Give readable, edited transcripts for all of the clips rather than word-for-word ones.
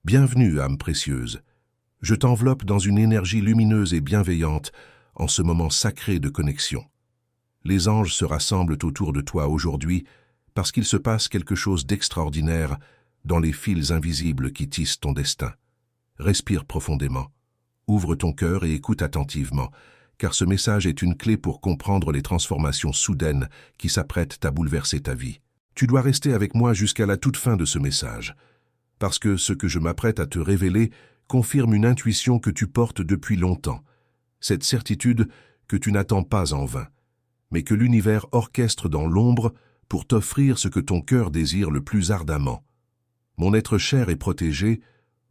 Bienvenue, âme précieuse. Je t'enveloppe dans une énergie lumineuse et bienveillante en ce moment sacré de connexion. Les anges se rassemblent autour de toi aujourd'hui parce qu'il se passe quelque chose d'extraordinaire dans les fils invisibles qui tissent ton destin. Respire profondément, ouvre ton cœur et écoute attentivement, car ce message est une clé pour comprendre les transformations soudaines qui s'apprêtent à bouleverser ta vie. Tu dois rester avec moi jusqu'à la toute fin de ce message, parce que ce que je m'apprête à te révéler confirme une intuition que tu portes depuis longtemps, cette certitude que tu n'attends pas en vain, mais que l'univers orchestre dans l'ombre pour t'offrir ce que ton cœur désire le plus ardemment. Mon être cher et protégé,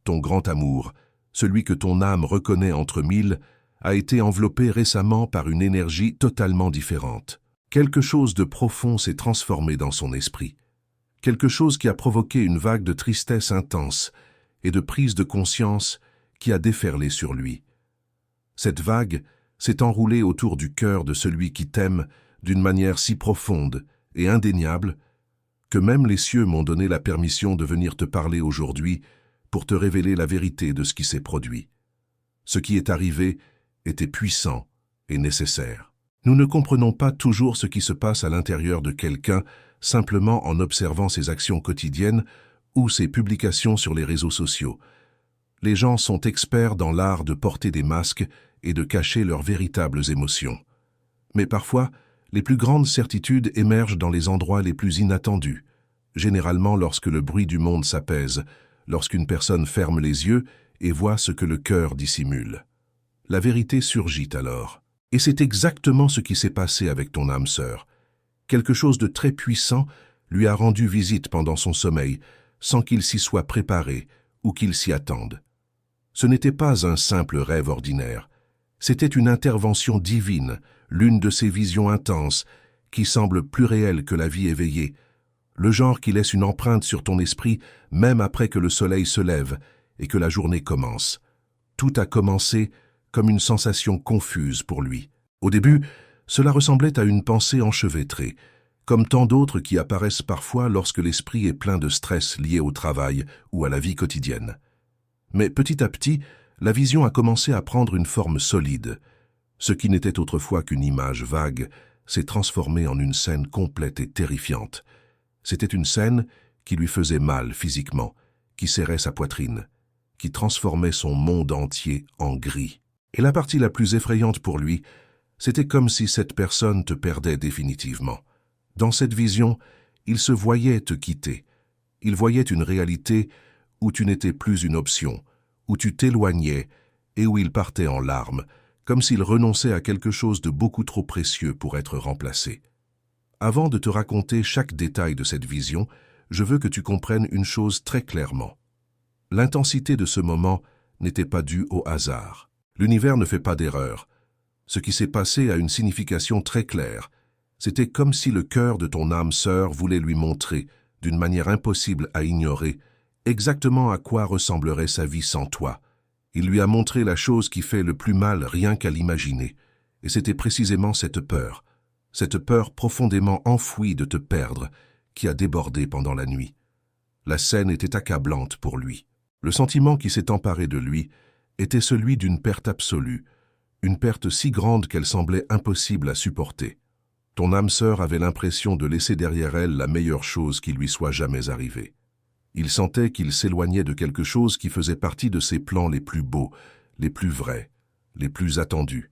ton grand amour, celui que ton âme reconnaît entre mille, a été enveloppé récemment par une énergie totalement différente. Quelque chose de profond s'est transformé dans son esprit. Quelque chose qui a provoqué une vague de tristesse intense et de prise de conscience qui a déferlé sur lui. Cette vague s'est enroulée autour du cœur de celui qui t'aime d'une manière si profonde et indéniable que même les cieux m'ont donné la permission de venir te parler aujourd'hui pour te révéler la vérité de ce qui s'est produit. Ce qui est arrivé était puissant et nécessaire. Nous ne comprenons pas toujours ce qui se passe à l'intérieur de quelqu'un simplement en observant ses actions quotidiennes ou ses publications sur les réseaux sociaux. Les gens sont experts dans l'art de porter des masques et de cacher leurs véritables émotions. Mais parfois, les plus grandes certitudes émergent dans les endroits les plus inattendus, généralement lorsque le bruit du monde s'apaise, lorsqu'une personne ferme les yeux et voit ce que le cœur dissimule. La vérité surgit alors. Et c'est exactement ce qui s'est passé avec ton âme sœur. Quelque chose de très puissant lui a rendu visite pendant son sommeil, sans qu'il s'y soit préparé ou qu'il s'y attende. Ce n'était pas un simple rêve ordinaire. C'était une intervention divine, l'une de ces visions intenses qui semblent plus réelles que la vie éveillée, le genre qui laisse une empreinte sur ton esprit même après que le soleil se lève et que la journée commence. Tout a commencé comme une sensation confuse pour lui. Au début, cela ressemblait à une pensée enchevêtrée, comme tant d'autres qui apparaissent parfois lorsque l'esprit est plein de stress lié au travail ou à la vie quotidienne. Mais petit à petit, la vision a commencé à prendre une forme solide. Ce qui n'était autrefois qu'une image vague s'est transformé en une scène complète et terrifiante. C'était une scène qui lui faisait mal physiquement, qui serrait sa poitrine, qui transformait son monde entier en gris. Et la partie la plus effrayante pour lui, c'était comme si cette personne te perdait définitivement. Dans cette vision, il se voyait te quitter. Il voyait une réalité où tu n'étais plus une option, où tu t'éloignais et où il partait en larmes, comme s'il renonçait à quelque chose de beaucoup trop précieux pour être remplacé. Avant de te raconter chaque détail de cette vision, je veux que tu comprennes une chose très clairement. L'intensité de ce moment n'était pas due au hasard. L'univers ne fait pas d'erreur. Ce qui s'est passé a une signification très claire. C'était comme si le cœur de ton âme sœur voulait lui montrer, d'une manière impossible à ignorer, exactement à quoi ressemblerait sa vie sans toi. Il lui a montré la chose qui fait le plus mal rien qu'à l'imaginer. Et c'était précisément cette peur profondément enfouie de te perdre, qui a débordé pendant la nuit. La scène était accablante pour lui. Le sentiment qui s'est emparé de lui était celui d'une perte absolue, une perte si grande qu'elle semblait impossible à supporter. Ton âme sœur avait l'impression de laisser derrière elle la meilleure chose qui lui soit jamais arrivée. Il sentait qu'il s'éloignait de quelque chose qui faisait partie de ses plans les plus beaux, les plus vrais, les plus attendus.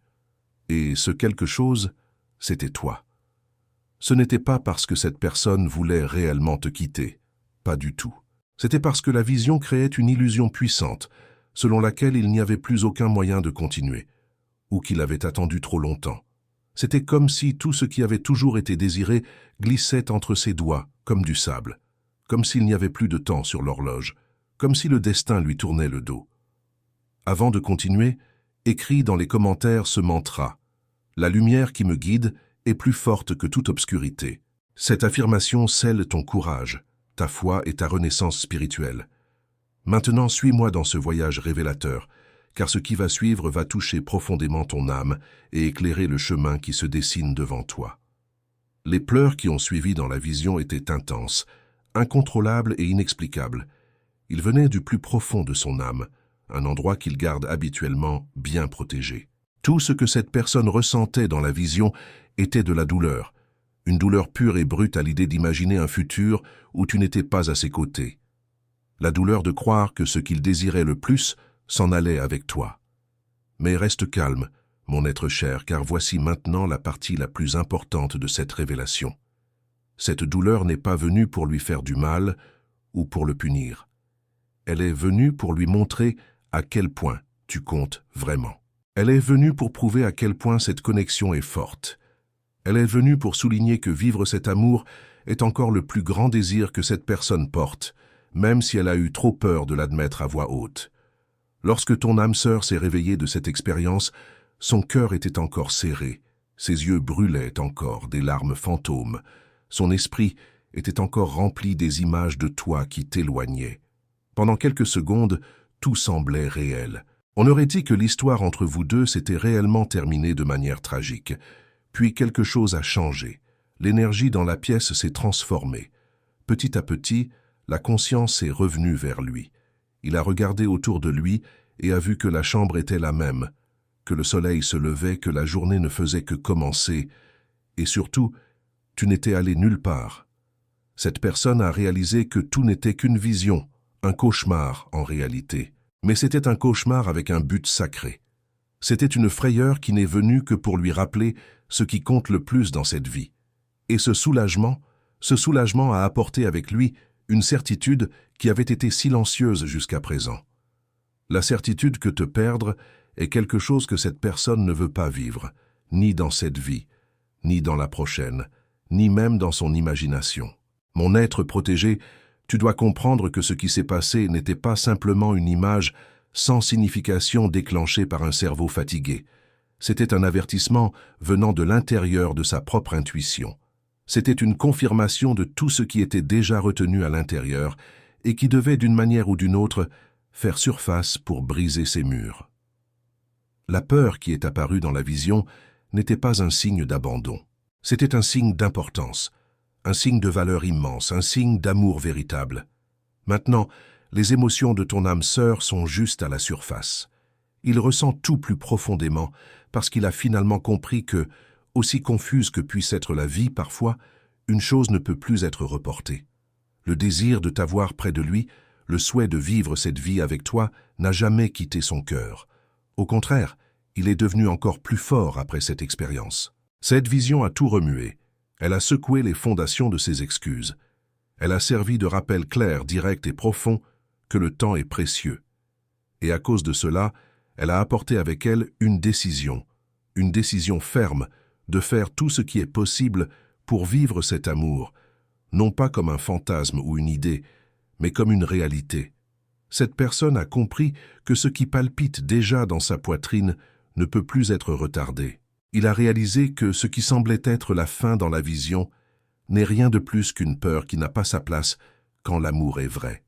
Et ce quelque chose, c'était toi. Ce n'était pas parce que cette personne voulait réellement te quitter, pas du tout. C'était parce que la vision créait une illusion puissante, selon laquelle il n'y avait plus aucun moyen de continuer, ou qu'il avait attendu trop longtemps. C'était comme si tout ce qui avait toujours été désiré glissait entre ses doigts, comme du sable, comme s'il n'y avait plus de temps sur l'horloge, comme si le destin lui tournait le dos. Avant de continuer, écris dans les commentaires ce mantra. La lumière qui me guide est plus forte que toute obscurité. Cette affirmation scelle ton courage, ta foi et ta renaissance spirituelle. Maintenant, suis-moi dans ce voyage révélateur, car ce qui va suivre va toucher profondément ton âme et éclairer le chemin qui se dessine devant toi. Les pleurs qui ont suivi dans la vision étaient intenses, incontrôlables et inexplicables. Il venait du plus profond de son âme, un endroit qu'il garde habituellement bien protégé. Tout ce que cette personne ressentait dans la vision était de la douleur, une douleur pure et brute à l'idée d'imaginer un futur où tu n'étais pas à ses côtés. La douleur de croire que ce qu'il désirait le plus s'en allait avec toi. Mais reste calme, mon être cher, car voici maintenant la partie la plus importante de cette révélation. Cette douleur n'est pas venue pour lui faire du mal ou pour le punir. Elle est venue pour lui montrer à quel point tu comptes vraiment. Elle est venue pour prouver à quel point cette connexion est forte. Elle est venue pour souligner que vivre cet amour est encore le plus grand désir que cette personne porte, même si elle a eu trop peur de l'admettre à voix haute. Lorsque ton âme sœur s'est réveillée de cette expérience, son cœur était encore serré, ses yeux brûlaient encore des larmes fantômes, son esprit était encore rempli des images de toi qui t'éloignaient. Pendant quelques secondes, tout semblait réel. On aurait dit que l'histoire entre vous deux s'était réellement terminée de manière tragique. Puis quelque chose a changé. L'énergie dans la pièce s'est transformée. Petit à petit, la conscience est revenue vers lui. Il a regardé autour de lui et a vu que la chambre était la même, que le soleil se levait, que la journée ne faisait que commencer, et surtout, tu n'étais allé nulle part. Cette personne a réalisé que tout n'était qu'une vision, un cauchemar en réalité. Mais c'était un cauchemar avec un but sacré. C'était une frayeur qui n'est venue que pour lui rappeler ce qui compte le plus dans cette vie. Et ce soulagement a apporté avec lui une certitude qui avait été silencieuse jusqu'à présent. La certitude que te perdre est quelque chose que cette personne ne veut pas vivre, ni dans cette vie, ni dans la prochaine, ni même dans son imagination. Mon être protégé, tu dois comprendre que ce qui s'est passé n'était pas simplement une image sans signification déclenchée par un cerveau fatigué. C'était un avertissement venant de l'intérieur de sa propre intuition. C'était une confirmation de tout ce qui était déjà retenu à l'intérieur et qui devait d'une manière ou d'une autre faire surface pour briser ses murs. La peur qui est apparue dans la vision n'était pas un signe d'abandon. C'était un signe d'importance, un signe de valeur immense, un signe d'amour véritable. Maintenant, les émotions de ton âme sœur sont juste à la surface. Il ressent tout plus profondément parce qu'il a finalement compris que, aussi confuse que puisse être la vie parfois, une chose ne peut plus être reportée. Le désir de t'avoir près de lui, le souhait de vivre cette vie avec toi n'a jamais quitté son cœur. Au contraire, il est devenu encore plus fort après cette expérience. Cette vision a tout remué. Elle a secoué les fondations de ses excuses. Elle a servi de rappel clair, direct et profond que le temps est précieux. Et à cause de cela, elle a apporté avec elle une décision ferme de faire tout ce qui est possible pour vivre cet amour, non pas comme un fantasme ou une idée, mais comme une réalité. Cette personne a compris que ce qui palpite déjà dans sa poitrine ne peut plus être retardé. Il a réalisé que ce qui semblait être la fin dans la vision n'est rien de plus qu'une peur qui n'a pas sa place quand l'amour est vrai.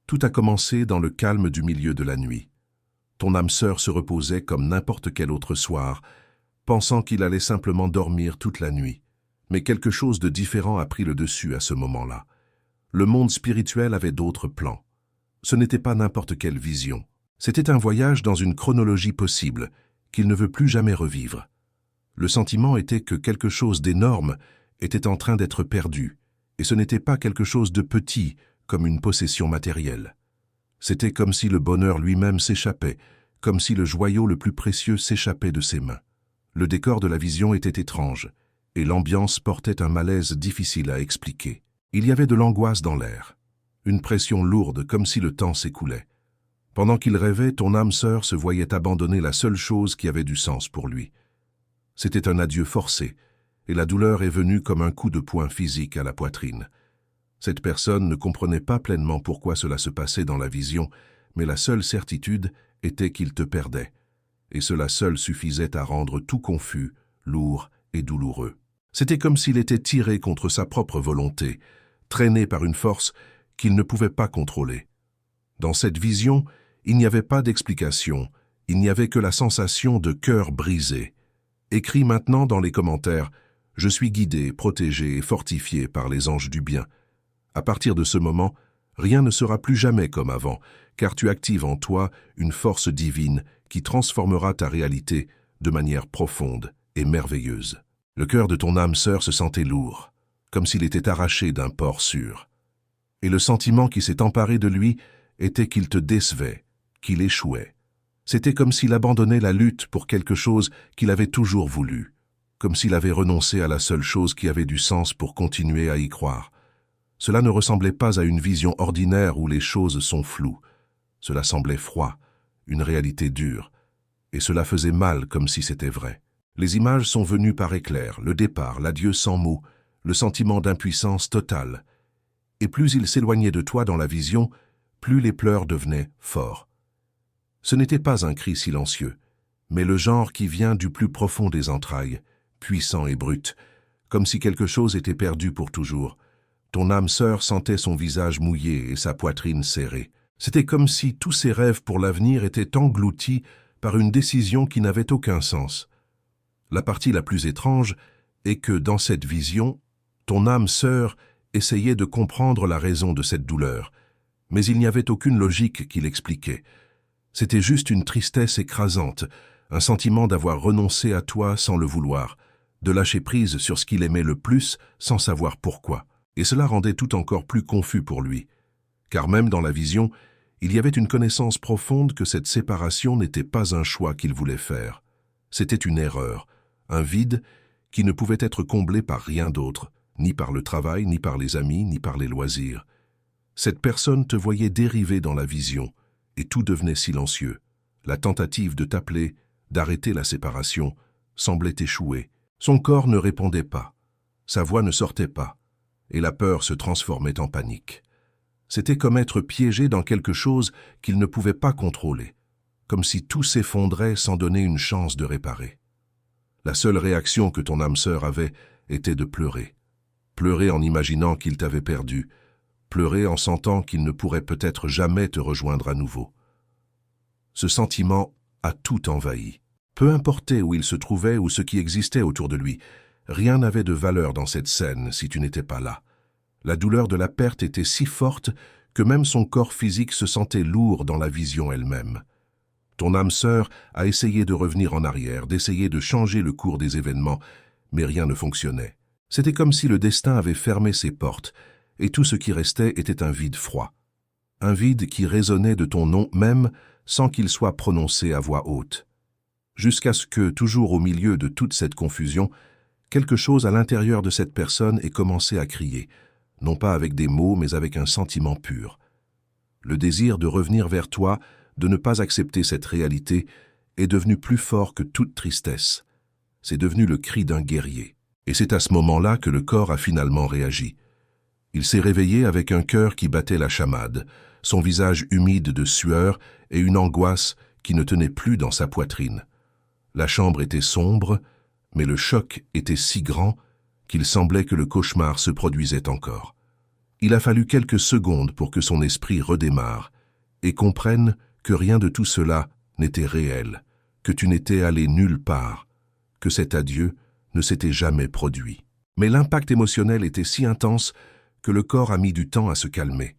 Tout a commencé dans le calme du milieu de la nuit. Ton âme sœur se reposait comme n'importe quel autre soir, pensant qu'il allait simplement dormir toute la nuit. Mais quelque chose de différent a pris le dessus à ce moment-là. Le monde spirituel avait d'autres plans. Ce n'était pas n'importe quelle vision. C'était un voyage dans une chronologie possible, qu'il ne veut plus jamais revivre. Le sentiment était que quelque chose d'énorme était en train d'être perdu, et ce n'était pas quelque chose de petit, comme une possession matérielle. C'était comme si le bonheur lui-même s'échappait, comme si le joyau le plus précieux s'échappait de ses mains. Le décor de la vision était étrange, et l'ambiance portait un malaise difficile à expliquer. Il y avait de l'angoisse dans l'air, une pression lourde comme si le temps s'écoulait. Pendant qu'il rêvait, ton âme sœur se voyait abandonner la seule chose qui avait du sens pour lui. C'était un adieu forcé, et la douleur est venue comme un coup de poing physique à la poitrine. Cette personne ne comprenait pas pleinement pourquoi cela se passait dans la vision, mais la seule certitude était qu'il te perdait, et cela seul suffisait à rendre tout confus, lourd et douloureux. C'était comme s'il était tiré contre sa propre volonté, traîné par une force qu'il ne pouvait pas contrôler. Dans cette vision, il n'y avait pas d'explication, il n'y avait que la sensation de cœur brisé. Écris maintenant dans les commentaires « Je suis guidé, protégé et fortifié par les anges du bien ». À partir de ce moment, Rien ne sera plus jamais comme avant, car tu actives en toi une force divine qui transformera ta réalité de manière profonde et merveilleuse. Le cœur de ton âme sœur se sentait lourd, comme s'il était arraché d'un port sûr. Et le sentiment qui s'est emparé de lui était qu'il te décevait, qu'il échouait. C'était comme s'il abandonnait la lutte pour quelque chose qu'il avait toujours voulu, comme s'il avait renoncé à la seule chose qui avait du sens pour continuer à y croire. Cela ne ressemblait pas à une vision ordinaire où les choses sont floues. Cela semblait froid, une réalité dure, et cela faisait mal comme si c'était vrai. Les images sont venues par éclairs, le départ, l'adieu sans mots, le sentiment d'impuissance totale. Et plus il s'éloignait de toi dans la vision, plus les pleurs devenaient forts. Ce n'était pas un cri silencieux, mais le genre qui vient du plus profond des entrailles, puissant et brut, comme si quelque chose était perdu pour toujours. Ton âme sœur sentait son visage mouillé et sa poitrine serrée. C'était comme si tous ses rêves pour l'avenir étaient engloutis par une décision qui n'avait aucun sens. La partie la plus étrange est que, dans cette vision, ton âme sœur essayait de comprendre la raison de cette douleur, mais il n'y avait aucune logique qui l'expliquait. C'était juste une tristesse écrasante, un sentiment d'avoir renoncé à toi sans le vouloir, de lâcher prise sur ce qu'il aimait le plus sans savoir pourquoi. Et cela rendait tout encore plus confus pour lui, car même dans la vision, il y avait une connaissance profonde que cette séparation n'était pas un choix qu'il voulait faire. C'était une erreur, un vide qui ne pouvait être comblé par rien d'autre, ni par le travail, ni par les amis, ni par les loisirs. Cette personne te voyait dériver dans la vision, et tout devenait silencieux. La tentative de t'appeler, d'arrêter la séparation, semblait échouer. Son corps ne répondait pas, sa voix ne sortait pas, et la peur se transformait en panique. C'était comme être piégé dans quelque chose qu'il ne pouvait pas contrôler, comme si tout s'effondrait sans donner une chance de réparer. La seule réaction que ton âme sœur avait était de pleurer. Pleurer en imaginant qu'il t'avait perdu, pleurer en sentant qu'il ne pourrait peut-être jamais te rejoindre à nouveau. Ce sentiment a tout envahi. Peu importait où il se trouvait ou ce qui existait autour de lui, rien n'avait de valeur dans cette scène si tu n'étais pas là. La douleur de la perte était si forte que même son corps physique se sentait lourd dans la vision elle-même. Ton âme sœur a essayé de revenir en arrière, d'essayer de changer le cours des événements, mais rien ne fonctionnait. C'était comme si le destin avait fermé ses portes, et tout ce qui restait était un vide froid. Un vide qui résonnait de ton nom même sans qu'il soit prononcé à voix haute. Jusqu'à ce que, toujours au milieu de toute cette confusion, quelque chose à l'intérieur de cette personne ait commencé à crier, non pas avec des mots, mais avec un sentiment pur. Le désir de revenir vers toi, de ne pas accepter cette réalité, est devenu plus fort que toute tristesse. C'est devenu le cri d'un guerrier. Et c'est à ce moment-là que le corps a finalement réagi. Il s'est réveillé avec un cœur qui battait la chamade, son visage humide de sueur et une angoisse qui ne tenait plus dans sa poitrine. La chambre était sombre, mais le choc était si grand qu'il semblait que le cauchemar se produisait encore. Il a fallu quelques secondes pour que son esprit redémarre et comprenne que rien de tout cela n'était réel, que tu n'étais allé nulle part, que cet adieu ne s'était jamais produit. Mais l'impact émotionnel était si intense que le corps a mis du temps à se calmer.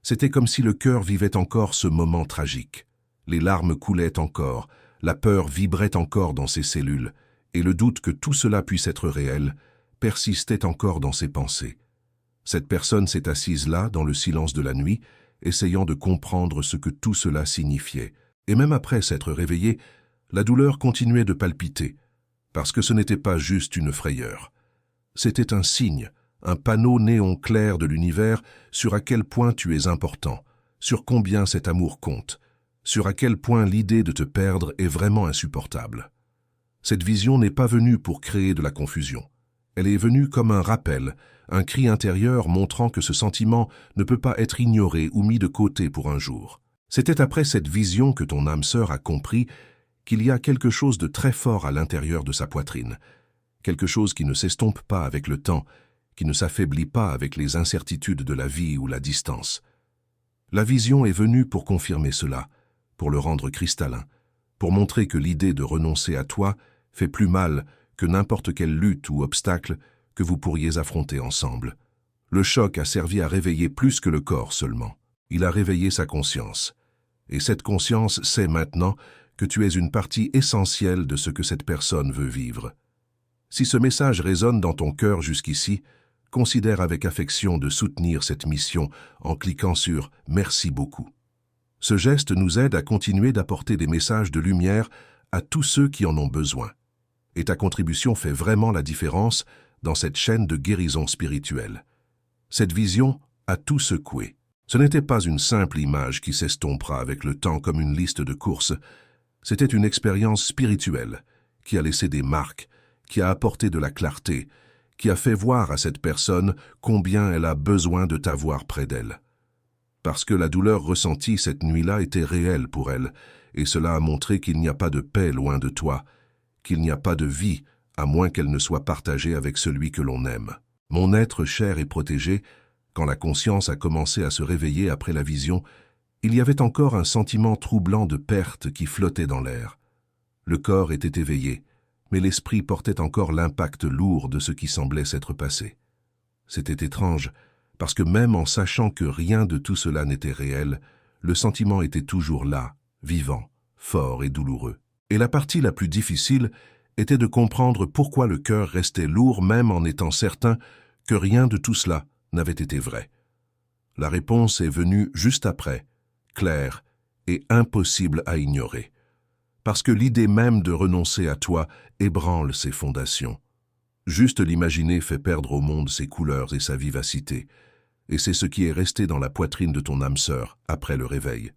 C'était comme si le cœur vivait encore ce moment tragique. Les larmes coulaient encore, la peur vibrait encore dans ses cellules, et le doute que tout cela puisse être réel persistait encore dans ses pensées. Cette personne s'est assise là, dans le silence de la nuit, essayant de comprendre ce que tout cela signifiait. Et même après s'être réveillée, la douleur continuait de palpiter, parce que ce n'était pas juste une frayeur. C'était un signe, un panneau néon clair de l'univers sur à quel point tu es important, sur combien cet amour compte, sur à quel point l'idée de te perdre est vraiment insupportable. Cette vision n'est pas venue pour créer de la confusion. Elle est venue comme un rappel, un cri intérieur montrant que ce sentiment ne peut pas être ignoré ou mis de côté pour un jour. C'était après cette vision que ton âme sœur a compris qu'il y a quelque chose de très fort à l'intérieur de sa poitrine, quelque chose qui ne s'estompe pas avec le temps, qui ne s'affaiblit pas avec les incertitudes de la vie ou la distance. La vision est venue pour confirmer cela, pour le rendre cristallin, pour montrer que l'idée de renoncer à toi fait plus mal que n'importe quelle lutte ou obstacle que vous pourriez affronter ensemble. Le choc a servi à réveiller plus que le corps seulement. Il a réveillé sa conscience. Et cette conscience sait maintenant que tu es une partie essentielle de ce que cette personne veut vivre. Si ce message résonne dans ton cœur jusqu'ici, considère avec affection de soutenir cette mission en cliquant sur « Merci beaucoup ». Ce geste nous aide à continuer d'apporter des messages de lumière à tous ceux qui en ont besoin. Et ta contribution fait vraiment la différence dans cette chaîne de guérison spirituelle. Cette vision a tout secoué. Ce n'était pas une simple image qui s'estompera avec le temps comme une liste de courses. C'était une expérience spirituelle qui a laissé des marques, qui a apporté de la clarté, qui a fait voir à cette personne combien elle a besoin de t'avoir près d'elle. Parce que la douleur ressentie cette nuit-là était réelle pour elle, et cela a montré qu'il n'y a pas de paix loin de toi, qu'il n'y a pas de vie à moins qu'elle ne soit partagée avec celui que l'on aime. Mon être cher et protégé, quand la conscience a commencé à se réveiller après la vision, il y avait encore un sentiment troublant de perte qui flottait dans l'air. Le corps était éveillé, mais l'esprit portait encore l'impact lourd de ce qui semblait s'être passé. C'était étrange, parce que même en sachant que rien de tout cela n'était réel, le sentiment était toujours là, vivant, fort et douloureux. Et la partie la plus difficile était de comprendre pourquoi le cœur restait lourd même en étant certain que rien de tout cela n'avait été vrai. La réponse est venue juste après, claire et impossible à ignorer. Parce que l'idée même de renoncer à toi ébranle ses fondations. Juste l'imaginer fait perdre au monde ses couleurs et sa vivacité, et c'est ce qui est resté dans la poitrine de ton âme sœur après le réveil.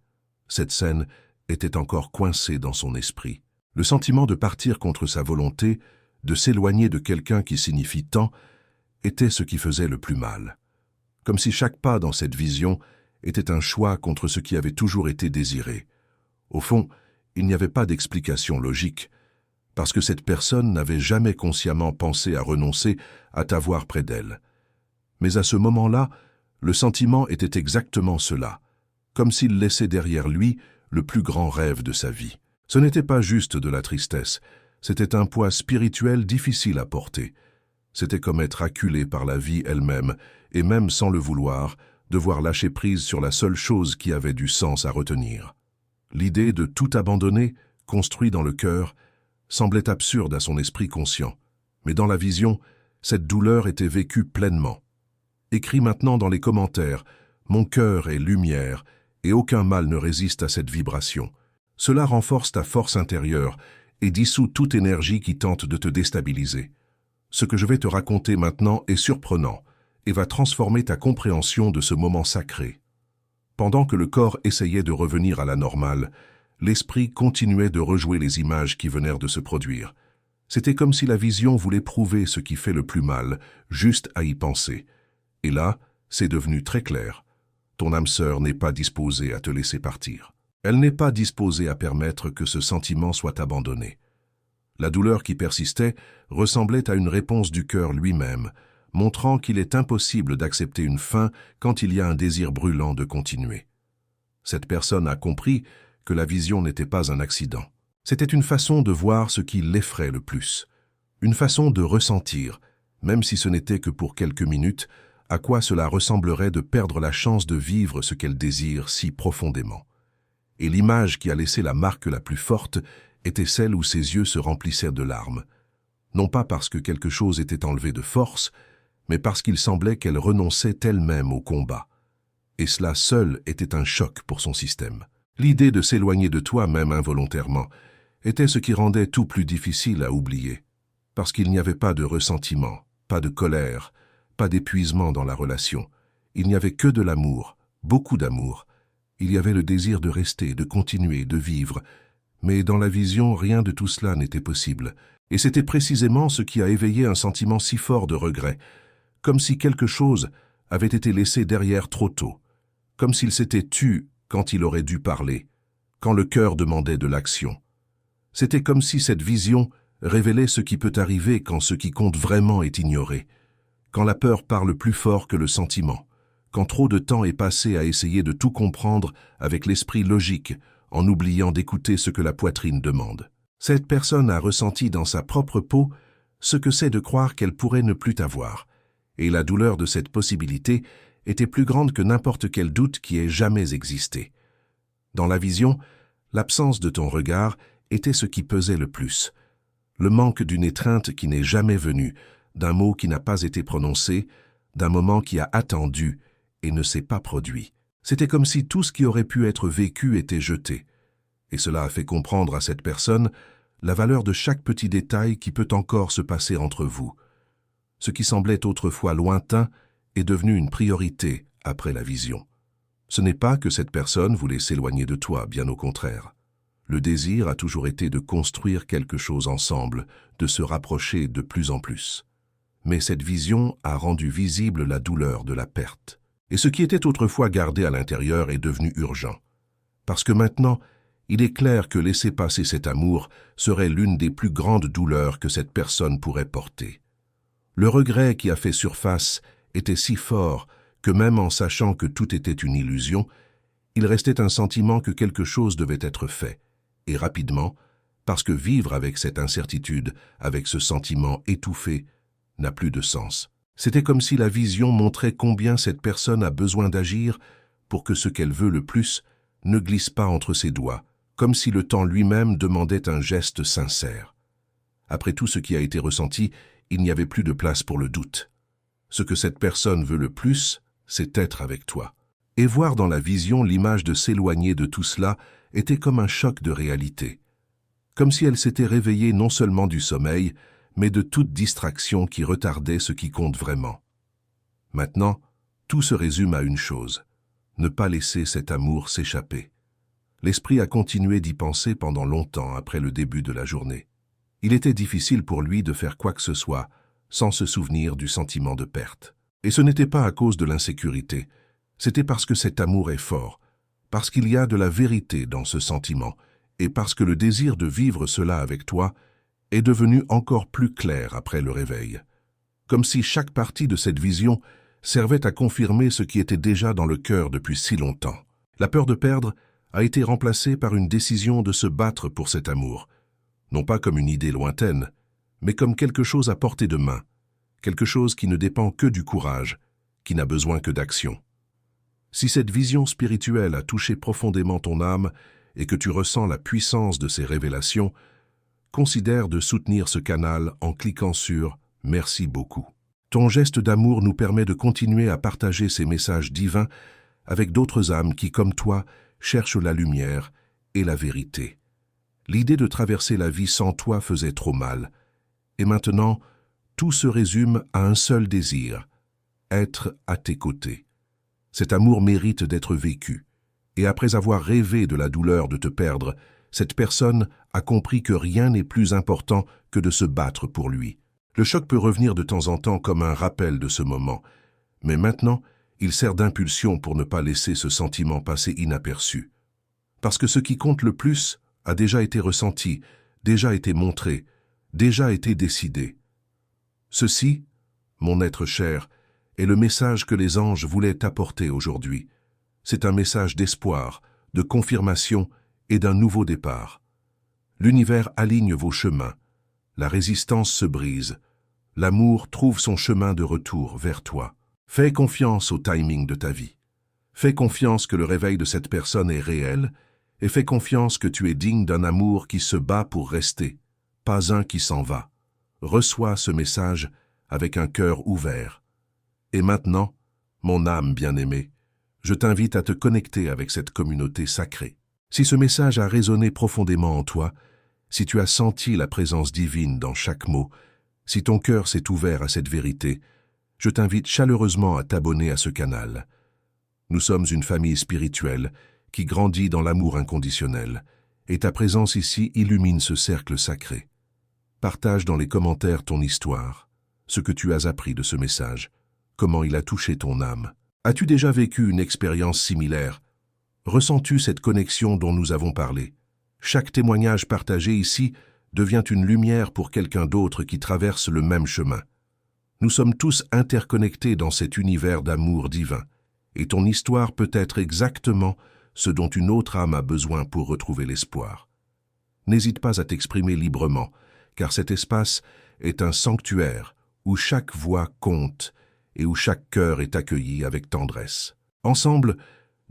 Cette scène était encore coincée dans son esprit. Le sentiment de partir contre sa volonté, de s'éloigner de quelqu'un qui signifie tant, était ce qui faisait le plus mal. Comme si chaque pas dans cette vision était un choix contre ce qui avait toujours été désiré. Au fond, il n'y avait pas d'explication logique, parce que cette personne n'avait jamais consciemment pensé à renoncer à t'avoir près d'elle. Mais à ce moment-là, le sentiment était exactement cela, comme s'il laissait derrière lui le plus grand rêve de sa vie. Ce n'était pas juste de la tristesse, c'était un poids spirituel difficile à porter. C'était comme être acculé par la vie elle-même, et même sans le vouloir, devoir lâcher prise sur la seule chose qui avait du sens à retenir. L'idée de tout abandonner, construit dans le cœur, semblait absurde à son esprit conscient, mais dans la vision, cette douleur était vécue pleinement. Écris maintenant dans les commentaires « Mon cœur est lumière » et aucun mal ne résiste à cette vibration. Cela renforce ta force intérieure et dissout toute énergie qui tente de te déstabiliser. Ce que je vais te raconter maintenant est surprenant et va transformer ta compréhension de ce moment sacré. Pendant que le corps essayait de revenir à la normale, l'esprit continuait de rejouer les images qui venèrent de se produire. C'était comme si la vision voulait prouver ce qui fait le plus mal, juste à y penser. Et là, c'est devenu très clair. Ton âme sœur n'est pas disposée à te laisser partir. Elle n'est pas disposée à permettre que ce sentiment soit abandonné. La douleur qui persistait ressemblait à une réponse du cœur lui-même, montrant qu'il est impossible d'accepter une fin quand il y a un désir brûlant de continuer. Cette personne a compris que la vision n'était pas un accident. C'était une façon de voir ce qui l'effraie le plus, une façon de ressentir, même si ce n'était que pour quelques minutes, à quoi cela ressemblerait de perdre la chance de vivre ce qu'elle désire si profondément. Et l'image qui a laissé la marque la plus forte était celle où ses yeux se remplissaient de larmes, non pas parce que quelque chose était enlevé de force, mais parce qu'il semblait qu'elle renonçait elle-même au combat. Et cela seul était un choc pour son système. L'idée de s'éloigner de toi, même involontairement, était ce qui rendait tout plus difficile à oublier, parce qu'il n'y avait pas de ressentiment, pas de colère, pas d'épuisement dans la relation. Il n'y avait que de l'amour, beaucoup d'amour. Il y avait le désir de rester, de continuer, de vivre, mais dans la vision, rien de tout cela n'était possible. Et c'était précisément ce qui a éveillé un sentiment si fort de regret, comme si quelque chose avait été laissé derrière trop tôt, comme s'il s'était tu quand il aurait dû parler, quand le cœur demandait de l'action. C'était comme si cette vision révélait ce qui peut arriver quand ce qui compte vraiment est ignoré, quand la peur parle plus fort que le sentiment, quand trop de temps est passé à essayer de tout comprendre avec l'esprit logique, en oubliant d'écouter ce que la poitrine demande. Cette personne a ressenti dans sa propre peau ce que c'est de croire qu'elle pourrait ne plus t'avoir, Et la douleur de cette possibilité était plus grande que n'importe quel doute qui ait jamais existé. Dans la vision, l'absence de ton regard était ce qui pesait le plus. Le manque d'une étreinte qui n'est jamais venue, d'un mot qui n'a pas été prononcé, d'un moment qui a attendu et ne s'est pas produit. C'était comme si tout ce qui aurait pu être vécu était jeté. Et cela a fait comprendre à cette personne la valeur de chaque petit détail qui peut encore se passer entre vous. Ce qui semblait autrefois lointain est devenu une priorité après la vision. Ce n'est pas que cette personne voulait s'éloigner de toi, bien au contraire. Le désir a toujours été de construire quelque chose ensemble, de se rapprocher de plus en plus. Mais cette vision a rendu visible la douleur de la perte. Et ce qui était autrefois gardé à l'intérieur est devenu urgent. Parce que maintenant, il est clair que laisser passer cet amour serait l'une des plus grandes douleurs que cette personne pourrait porter. Le regret qui a fait surface était si fort que même en sachant que tout était une illusion, il restait un sentiment que quelque chose devait être fait, et rapidement, parce que vivre avec cette incertitude, avec ce sentiment étouffé, n'a plus de sens. C'était comme si la vision montrait combien cette personne a besoin d'agir pour que ce qu'elle veut le plus ne glisse pas entre ses doigts, comme si le temps lui-même demandait un geste sincère. Après tout ce qui a été ressenti, il n'y avait plus de place pour le doute. Ce que cette personne veut le plus, c'est être avec toi. Et voir dans la vision l'image de s'éloigner de tout cela était comme un choc de réalité. Comme si elle s'était réveillée non seulement du sommeil, mais de toute distraction qui retardait ce qui compte vraiment. Maintenant, tout se résume à une chose, ne pas laisser cet amour s'échapper. L'esprit a continué d'y penser pendant longtemps après le début de la journée. Il était difficile pour lui de faire quoi que ce soit sans se souvenir du sentiment de perte. Et ce n'était pas à cause de l'insécurité, c'était parce que cet amour est fort, parce qu'il y a de la vérité dans ce sentiment, et parce que le désir de vivre cela avec toi est devenu encore plus clair après le réveil. Comme si chaque partie de cette vision servait à confirmer ce qui était déjà dans le cœur depuis si longtemps. La peur de perdre a été remplacée par une décision de se battre pour cet amour, non pas comme une idée lointaine, mais comme quelque chose à portée de main, quelque chose qui ne dépend que du courage, qui n'a besoin que d'action. Si cette vision spirituelle a touché profondément ton âme et que tu ressens la puissance de ces révélations, considère de soutenir ce canal en cliquant sur « Merci beaucoup ». Ton geste d'amour nous permet de continuer à partager ces messages divins avec d'autres âmes qui, comme toi, cherchent la lumière et la vérité. L'idée de traverser la vie sans toi faisait trop mal. Et maintenant, tout se résume à un seul désir, être à tes côtés. Cet amour mérite d'être vécu. Et après avoir rêvé de la douleur de te perdre, cette personne a compris que rien n'est plus important que de se battre pour lui. Le choc peut revenir de temps en temps comme un rappel de ce moment, mais maintenant, il sert d'impulsion pour ne pas laisser ce sentiment passer inaperçu. Parce que ce qui compte le plus a déjà été ressenti, déjà été montré, déjà été décidé. Ceci, mon être cher, est le message que les anges voulaient t'apporter aujourd'hui. C'est un message d'espoir, de confirmation et d'un nouveau départ. L'univers aligne vos chemins. La résistance se brise. L'amour trouve son chemin de retour vers toi. Fais confiance au timing de ta vie. Fais confiance que le réveil de cette personne est réel et fais confiance que tu es digne d'un amour qui se bat pour rester, pas un qui s'en va. Reçois ce message avec un cœur ouvert. Et maintenant, mon âme bien-aimée, je t'invite à te connecter avec cette communauté sacrée. Si ce message a résonné profondément en toi, si tu as senti la présence divine dans chaque mot, si ton cœur s'est ouvert à cette vérité, je t'invite chaleureusement à t'abonner à ce canal. Nous sommes une famille spirituelle qui grandit dans l'amour inconditionnel, et ta présence ici illumine ce cercle sacré. Partage dans les commentaires ton histoire, ce que tu as appris de ce message, comment il a touché ton âme. As-tu déjà vécu une expérience similaire? Ressens-tu cette connexion dont nous avons parlé? Chaque témoignage partagé ici devient une lumière pour quelqu'un d'autre qui traverse le même chemin. Nous sommes tous interconnectés dans cet univers d'amour divin, et ton histoire peut être exactement ce dont une autre âme a besoin pour retrouver l'espoir. N'hésite pas à t'exprimer librement, car cet espace est un sanctuaire où chaque voix compte et où chaque cœur est accueilli avec tendresse. Ensemble,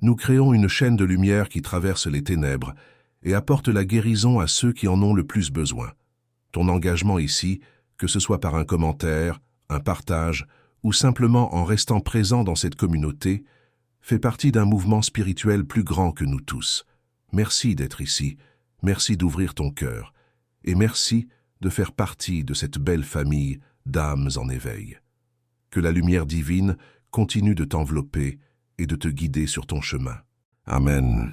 nous créons une chaîne de lumière qui traverse les ténèbres et apporte la guérison à ceux qui en ont le plus besoin. Ton engagement ici, que ce soit par un commentaire, un partage ou simplement en restant présent dans cette communauté, fait partie d'un mouvement spirituel plus grand que nous tous. Merci d'être ici, merci d'ouvrir ton cœur, et merci de faire partie de cette belle famille d'âmes en éveil. Que la lumière divine continue de t'envelopper et de te guider sur ton chemin. Amen.